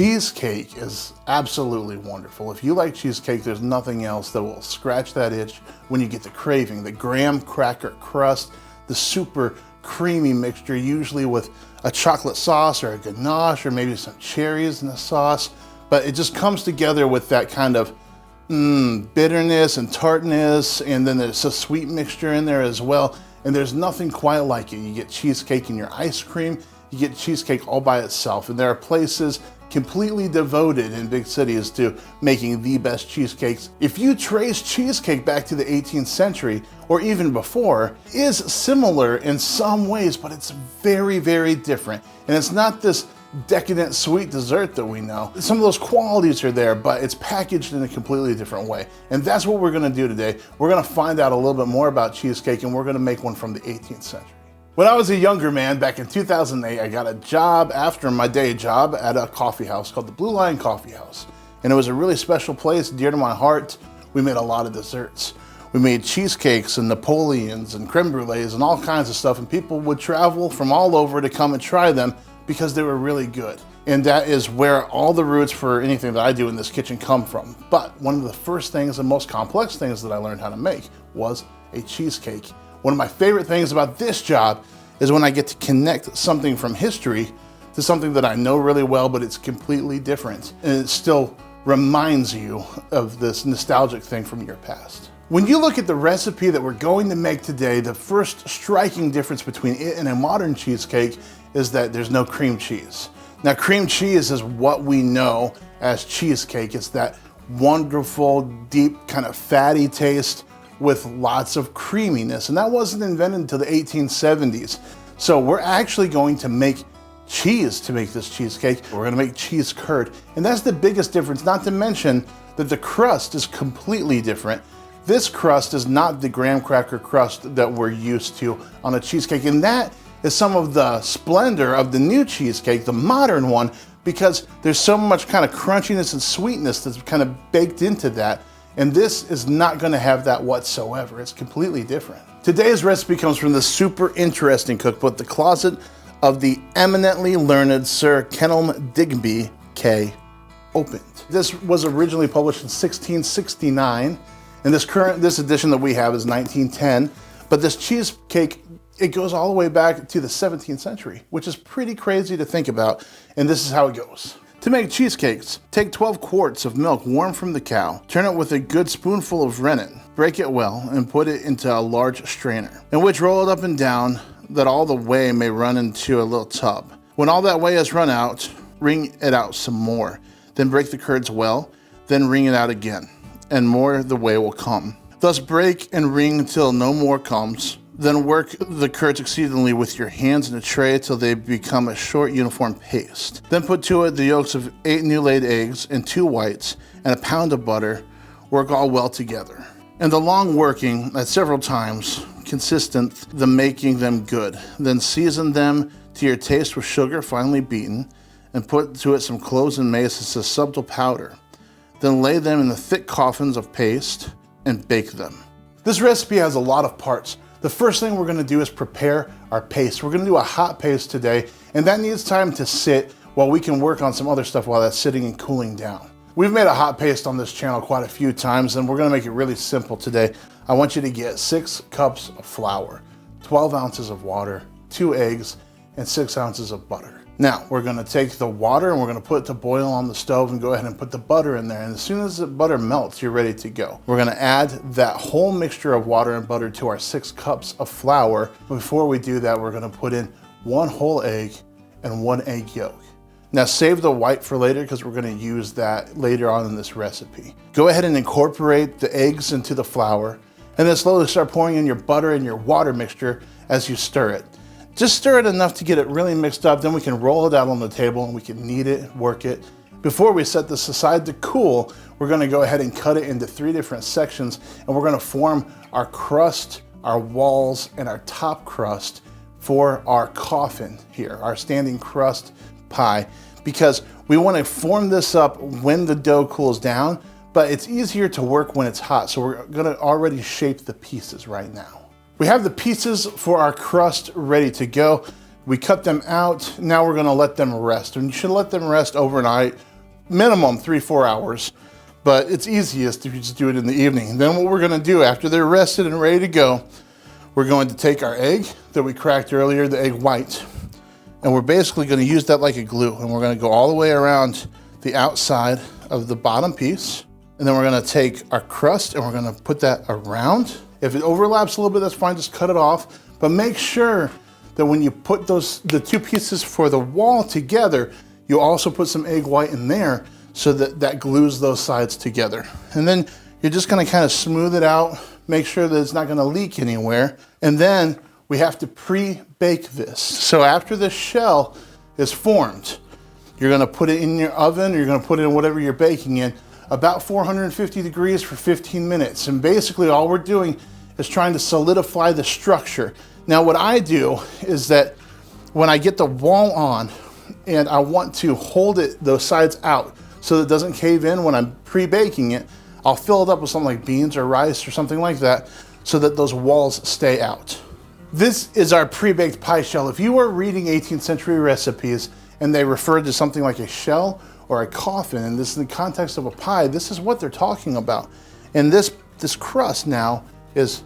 Cheesecake is absolutely wonderful. If you like cheesecake, there's nothing else that will scratch that itch when you get the craving. The graham cracker crust, the super creamy mixture, usually with a chocolate sauce or a ganache or maybe some cherries in the sauce. But it just comes together with that kind of bitterness and tartness, and then there's a sweet mixture in there as well. And there's nothing quite like it. You get cheesecake in your ice cream, you get cheesecake all by itself. And there are places completely devoted in big cities to making the best cheesecakes. If you trace cheesecake back to the 18th century or even before, it is similar in some ways, but it's very, very different. And it's not this decadent sweet dessert that we know. Some of those qualities are there, but it's packaged in a completely different way. And that's what we're gonna do today. We're gonna find out a little bit more about cheesecake, and we're gonna make one from the 18th century. When I was a younger man, back in 2008, I got a job after my day job at a coffee house called the Blue Lion Coffee House. And it was a really special place, dear to my heart. We made a lot of desserts. We made cheesecakes and Napoleons and creme brulees and all kinds of stuff, and people would travel from all over to come and try them because they were really good. And that is where all the roots for anything that I do in this kitchen come from. But one of the first things and most complex things that I learned how to make was a cheesecake. One of my favorite things about this job is when I get to connect something from history to something that I know really well, but it's completely different. And it still reminds you of this nostalgic thing from your past. When you look at the recipe that we're going to make today, the first striking difference between it and a modern cheesecake is that there's no cream cheese. Now, cream cheese is what we know as cheesecake. It's that wonderful, deep, kind of fatty taste with lots of creaminess. And that wasn't invented until the 1870s. So we're actually going to make cheese to make this cheesecake. We're gonna make cheese curd. And that's the biggest difference, not to mention that the crust is completely different. This crust is not the graham cracker crust that we're used to on a cheesecake. And that is some of the splendor of the new cheesecake, the modern one, because there's so much kind of crunchiness and sweetness that's kind of baked into that. And this is not gonna have that whatsoever. It's completely different. Today's recipe comes from the super interesting cookbook, The Closet of the Eminently Learned Sir Kenelm Digby K. Opened. This was originally published in 1669, and this edition that we have is 1910. But this cheesecake, it goes all the way back to the 17th century, which is pretty crazy to think about. And this is how it goes. To make cheesecakes, take 12 quarts of milk warm from the cow, turn it with a good spoonful of rennet, break it well, and put it into a large strainer, in which roll it up and down, that all the whey may run into a little tub. When all that whey has run out, wring it out some more, then break the curds well, then wring it out again, and more the whey will come. Thus break and wring until no more comes. Then work the curds exceedingly with your hands in a tray till they become a short uniform paste. Then put to it the yolks of 8 new laid eggs and 2 whites and a pound of butter. Work all well together. And the long working at several times, consistent, the making them good. Then season them to your taste with sugar finely beaten, and put to it some cloves and mace as a subtle powder. Then lay them in the thick coffins of paste and bake them. This recipe has a lot of parts. The first thing we're gonna do is prepare our paste. We're gonna do a hot paste today, and that needs time to sit while we can work on some other stuff while that's sitting and cooling down. We've made a hot paste on this channel quite a few times, and we're gonna make it really simple today. I want you to get 6 cups of flour, 12 ounces of water, 2 eggs, and 6 ounces of butter. Now, we're gonna take the water and we're gonna put it to boil on the stove and go ahead and put the butter in there. And as soon as the butter melts, you're ready to go. We're gonna add that whole mixture of water and butter to our 6 cups of flour. Before we do that, we're gonna put in 1 whole egg and 1 egg yolk. Now save the white for later because we're gonna use that later on in this recipe. Go ahead and incorporate the eggs into the flour and then slowly start pouring in your butter and your water mixture as you stir it. Just stir it enough to get it really mixed up, then we can roll it out on the table and we can knead it, work it. Before we set this aside to cool, we're gonna go ahead and cut it into 3 different sections, and we're gonna form our crust, our walls, and our top crust for our coffin here, our standing crust pie, because we wanna form this up when the dough cools down, but it's easier to work when it's hot, so we're gonna already shape the pieces right now. We have the pieces for our crust ready to go. We cut them out. Now we're gonna let them rest. And you should let them rest overnight minimum 3-4 hours, but it's easiest if you just do it in the evening. And then what we're gonna do after they're rested and ready to go, we're going to take our egg that we cracked earlier, the egg white, and we're basically gonna use that like a glue, and we're gonna go all the way around the outside of the bottom piece, and then we're gonna take our crust and we're gonna put that around. If it overlaps a little bit, that's fine, just cut it off, but make sure that when you put the two pieces for the wall together, you also put some egg white in there so that that glues those sides together. And then you're just gonna kind of smooth it out, make sure that it's not gonna leak anywhere, and then we have to pre-bake this. So after the shell is formed, you're gonna put it in your oven, or you're gonna put it in whatever you're baking in, about 450 degrees for 15 minutes. And basically all we're doing is trying to solidify the structure. Now what I do is that when I get the wall on and I want to hold it, those sides out, so that it doesn't cave in when I'm pre-baking it, I'll fill it up with something like beans or rice or something like that so that those walls stay out. This is our pre-baked pie shell. If you are reading 18th century recipes and they refer to something like a shell or a coffin, and this is in the context of a pie, this is what they're talking about. And this crust now is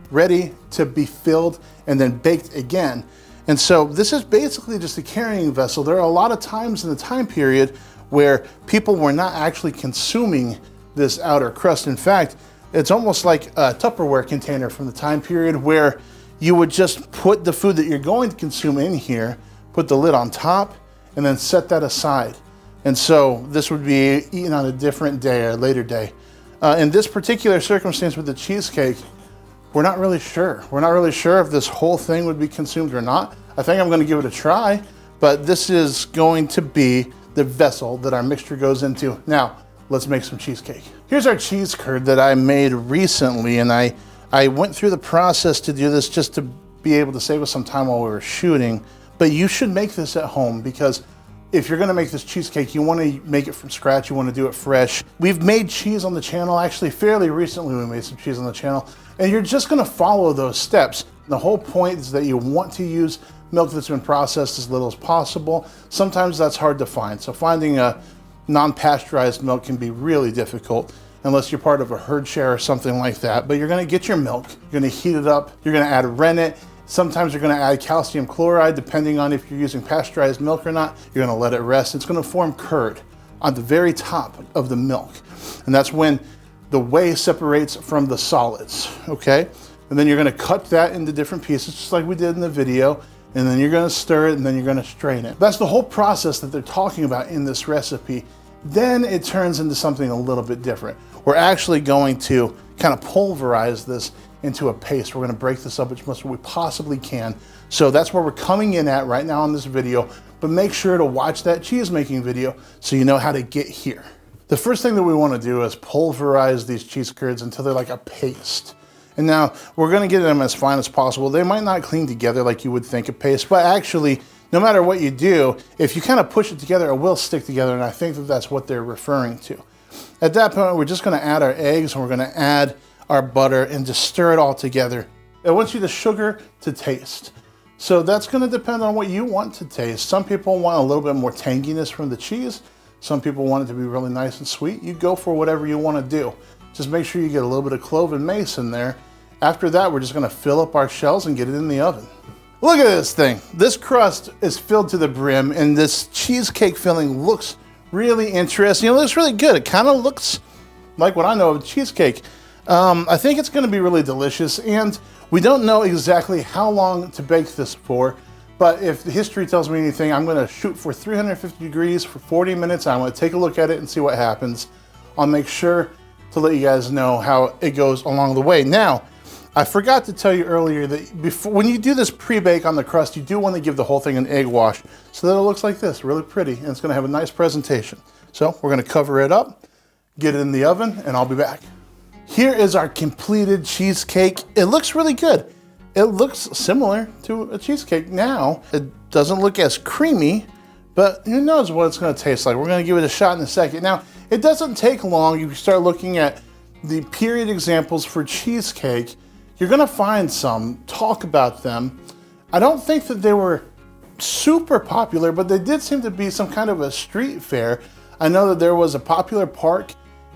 ready to be filled and then baked again. And so this is basically just a carrying vessel. There are a lot of times in the time period where people were not actually consuming this outer crust. In fact, it's almost like a Tupperware container from the time period where you would just put the food that you're going to consume in here, put the lid on top, and then set that aside. And so this would be eaten on a different day or a later day. In this particular circumstance with the cheesecake, we're not really sure. We're not really sure if this whole thing would be consumed or not. I think I'm gonna give it a try, but this is going to be the vessel that our mixture goes into. Now, let's make some cheesecake. Here's our cheese curd that I made recently, and I went through the process to do this just to be able to save us some time while we were shooting. But you should make this at home, because if you're gonna make this cheesecake, you wanna make it from scratch, you wanna do it fresh. We've made cheese on the channel, actually fairly recently we made some cheese on the channel, and you're just gonna follow those steps. The whole point is that you want to use milk that's been processed as little as possible. Sometimes that's hard to find, so finding a non-pasteurized milk can be really difficult unless you're part of a herd share or something like that. But you're gonna get your milk, you're gonna heat it up, you're gonna add rennet. Sometimes you're gonna add calcium chloride, depending on if you're using pasteurized milk or not. You're gonna let it rest. It's gonna form curd on the very top of the milk. And that's when the whey separates from the solids, okay? And then you're gonna cut that into different pieces, just like we did in the video. And then you're gonna stir it, and then you're gonna strain it. That's the whole process that they're talking about in this recipe. Then it turns into something a little bit different. We're actually going to kind of pulverize this into a paste. We're gonna break this up as much as we possibly can. So that's where we're coming in at right now in this video, but make sure to watch that cheese making video so you know how to get here. The first thing that we wanna do is pulverize these cheese curds until they're like a paste. And now we're gonna get them as fine as possible. They might not cling together like you would think a paste, but actually, no matter what you do, if you kind of push it together, it will stick together, and I think that that's what they're referring to. At that point, we're just gonna add our eggs, and we're gonna add our butter and just stir it all together. I want you the sugar to taste. So that's gonna depend on what you want to taste. Some people want a little bit more tanginess from the cheese. Some people want it to be really nice and sweet. You go for whatever you wanna do. Just make sure you get a little bit of clove and mace in there. After that, we're just gonna fill up our shells and get it in the oven. Look at this thing. This crust is filled to the brim, and this cheesecake filling looks really interesting. It looks really good. It kind of looks like what I know of cheesecake. I think it's gonna be really delicious, and we don't know exactly how long to bake this for, but if the history tells me anything, I'm gonna shoot for 350 degrees for 40 minutes. I'm gonna take a look at it and see what happens. I'll make sure to let you guys know how it goes along the way. Now, I forgot to tell you earlier that when you do this pre-bake on the crust, you do want to give the whole thing an egg wash so that it looks like this, really pretty, and it's gonna have a nice presentation. So we're gonna cover it up, get it in the oven, and I'll be back. Here is our completed cheesecake. It looks really good. It looks similar to a cheesecake now. It doesn't look as creamy, but who knows what it's gonna taste like. We're gonna give it a shot in a second. Now, it doesn't take long. If you start looking at the period examples for cheesecake, you're gonna find some, talk about them. I don't think that they were super popular, but they did seem to be some kind of a street fare. I know that there was a popular park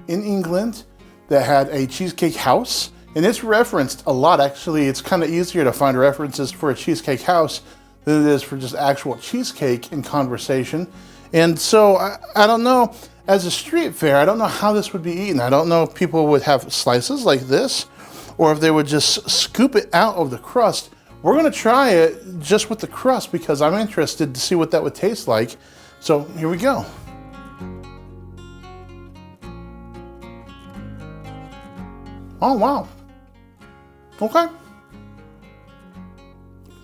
in England that had a cheesecake house, and it's referenced a lot. Actually, it's kind of easier to find references for a cheesecake house than it is for just actual cheesecake in conversation. And so I don't know, as a street fair, I don't know how this would be eaten. I don't know if people would have slices like this, or if they would just scoop it out of the crust. We're gonna try it just with the crust because I'm interested to see what that would taste like. So here we go. Oh, wow. Okay.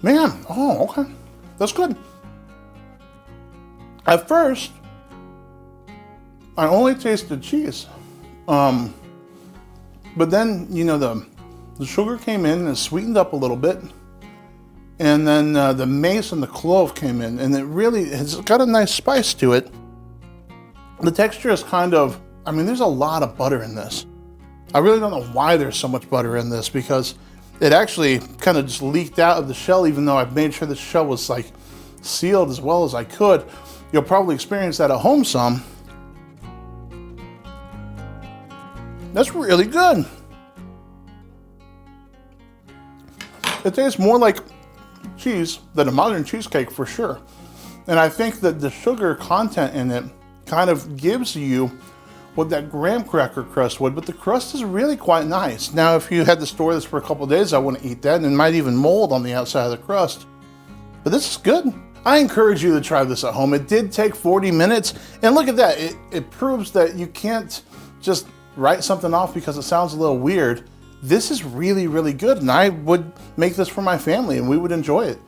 Man, oh, okay. That's good. At first, I only tasted cheese. But then, you know, the sugar came in and sweetened up a little bit. And then the mace and the clove came in, and it really has got a nice spice to it. The texture is kind of, I mean, there's a lot of butter in this. I really don't know why there's so much butter in this, because it actually kind of just leaked out of the shell, even though I've made sure the shell was like sealed as well as I could. You'll probably experience that at home some. That's really good. It tastes more like cheese than a modern cheesecake for sure. And I think that the sugar content in it kind of gives you what that graham cracker crust would, but the crust is really quite nice. Now, if you had to store this for a couple of days, I wouldn't eat that, and it might even mold on the outside of the crust. But this is good. I encourage you to try this at home. It did take 40 minutes, and look at that. It proves that you can't just write something off because it sounds a little weird. This is really, really good, and I would make this for my family, and we would enjoy it.